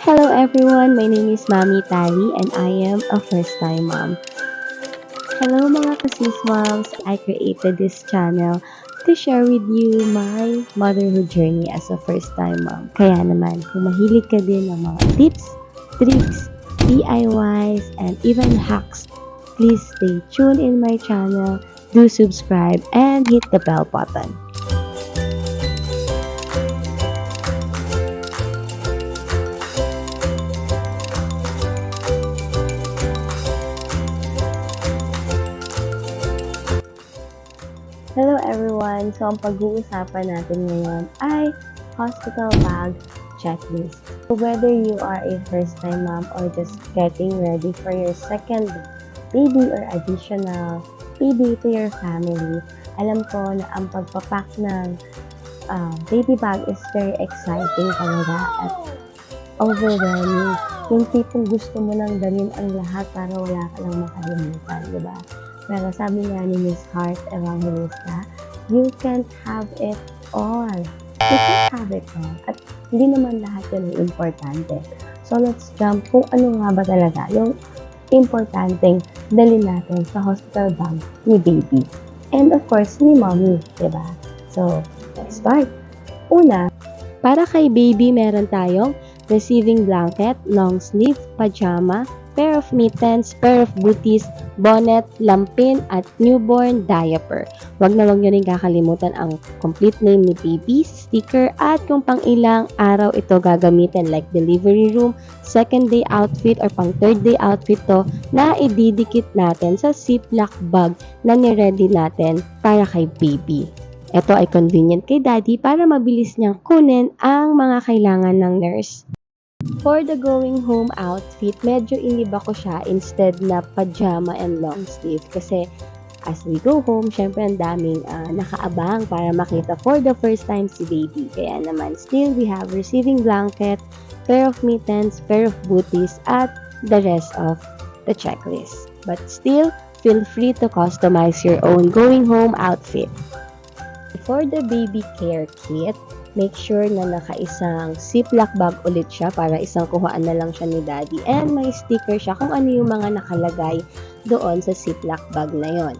Hello everyone, my name is Mami Tali and I am a first-time mom. Hello mga kasis moms, I created this channel to share with you my motherhood journey as a first-time mom. Kaya naman, kung mahilig ka din ng mga tips, tricks, DIYs, and even hacks, please stay tuned in my channel, do subscribe, and hit the bell button. Hello everyone! So, ang pag-uusapan natin ngayon ay hospital bag checklist. So, whether you are a first-time mom or just getting ready for your second baby or additional baby to your family, alam ko na ang pagpapack ng baby bag is very exciting talaga at overwhelming. Yung tipong gusto mo nang dalhin ang lahat para wala ka lang makalimutan, di ba? Pero sabi nga ni Miss Heart Evangelista, you can't have it all. You can't have it all. At hindi naman lahat yun ang importante. So let's jump kung ano nga ba talaga yung importanteng dalhin natin sa hospital bag ni baby. And of course, ni mommy, diba? So, let's start. Una, para kay baby meron tayong receiving blanket, long sleeve, pajama, pair of mittens, pair of booties, bonnet, lampin, at newborn diaper. Wag nyo rin kakalimutan ang complete name ni baby, sticker, at kung pang ilang araw ito gagamitin like delivery room, second day outfit, or pang third day outfit to na ididikit natin sa ziplock bag na niready natin para kay baby. Ito ay convenient kay daddy para mabilis niyang kunin ang mga kailangan ng nurse. For the going home outfit, medyo iniba ko siya instead na pajama and long sleeve kasi as we go home, syempre ang daming nakaabang para makita for the first time si baby. Kaya naman, still we have receiving blanket, pair of mittens, pair of booties, at the rest of the checklist. But still, feel free to customize your own going home outfit. For the baby care kit, make sure na naka-isang ziplock bag ulit siya para isang kuhaan na lang siya ni daddy. And may sticker siya kung ano yung mga nakalagay doon sa ziplock bag na yon.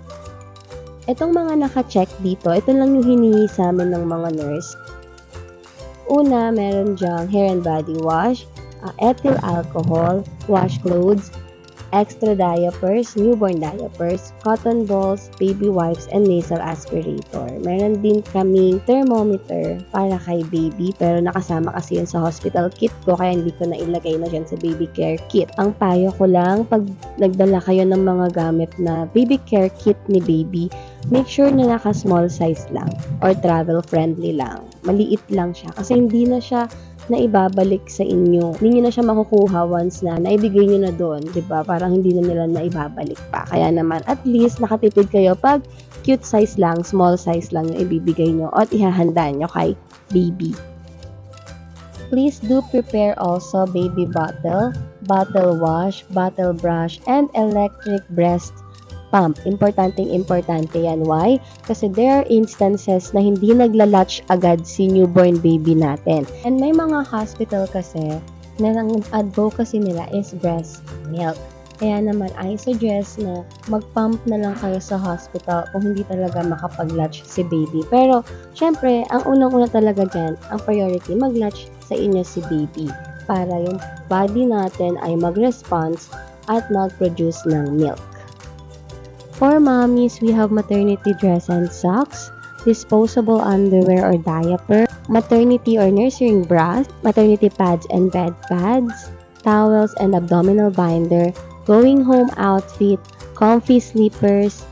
Itong mga naka-check dito, ito lang yung hinihingi sa amin ng mga nurse. Una, meron dyang hair and body wash, ethyl alcohol, wash clothes, extra diapers, newborn diapers, cotton balls, baby wipes, and nasal aspirator. Meron din kaming thermometer para kay baby pero nakasama kasi yun sa hospital kit ko kaya hindi ko na ilagay na dyan sa baby care kit. Ang payo ko lang pag nagdala kayo ng mga gamit na baby care kit ni baby, make sure na naka small size lang or travel friendly lang. Maliit lang siya kasi hindi na siya na ibabalik sa inyo. Hindi nyo na siya makukuha once na naibigay nyo na doon, di ba? Parang hindi na nila na ibabalik pa. Kaya naman, at least nakatipid kayo pag cute size lang, small size lang yung ibibigay nyo at ihahanda nyo kay baby. Please do prepare also baby bottle, bottle wash, bottle brush, and electric breast pump. Importante yan. Why? Kasi there are instances na hindi naglalatch agad si newborn baby natin. And may mga hospital kasi na ang advocacy nila is breast milk. Kaya naman, I suggest na mag-pump na lang kayo sa hospital kung hindi talaga makapag-latch si baby. Pero, syempre, ang unang-una talaga dyan, ang priority, mag-latch sa inyo si baby para yung body natin ay mag-response at mag-produce ng milk. For mommies, we have maternity dress and socks, disposable underwear or diaper, maternity or nursing bras, maternity pads and bed pads, towels and abdominal binder, going home outfit, comfy sleepers,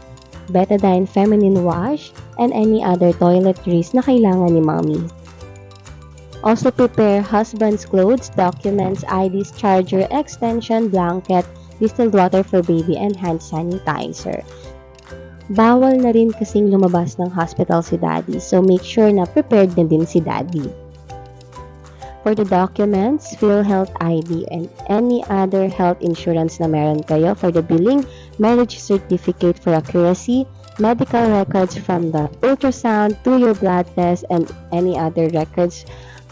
betadine feminine wash, and any other toiletries na kailangan ni mommy. Also prepare husband's clothes, documents, IDs, charger, extension, blanket, distilled water for baby, and hand sanitizer. Bawal na rin kasing lumabas ng hospital si daddy, so make sure na prepared na din si daddy. For the documents, PhilHealth ID and any other health insurance na meron kayo. For the billing, marriage certificate for accuracy, medical records from the ultrasound to your blood test, and any other records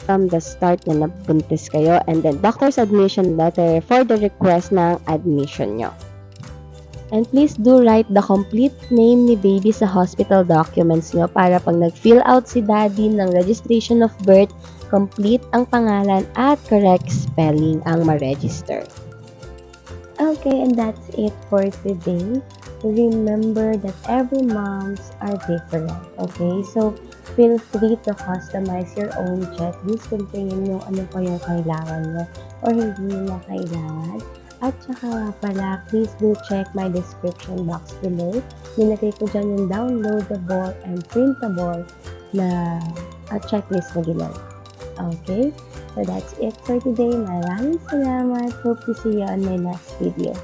from the start na nabuntis kayo, and then doctor's admission letter for the request ng admission nyo. And please do write the complete name ni baby sa hospital documents nyo para pag nag-fill out si daddy ng registration of birth, complete ang pangalan at correct spelling ang ma-register. Okay, and that's it for today. Remember that every moms are different. Okay, so feel free to customize your own checklist kung tingin nyo ano pa yung kailangan nyo or hindi nyo kailangan. At saka nga pala, please do check my description box below. Nilagay ko dyan yung downloadable and printable na checklist na ginawa. Okay, so that's it for today. Maraming salamat. Hope to see you on my next video.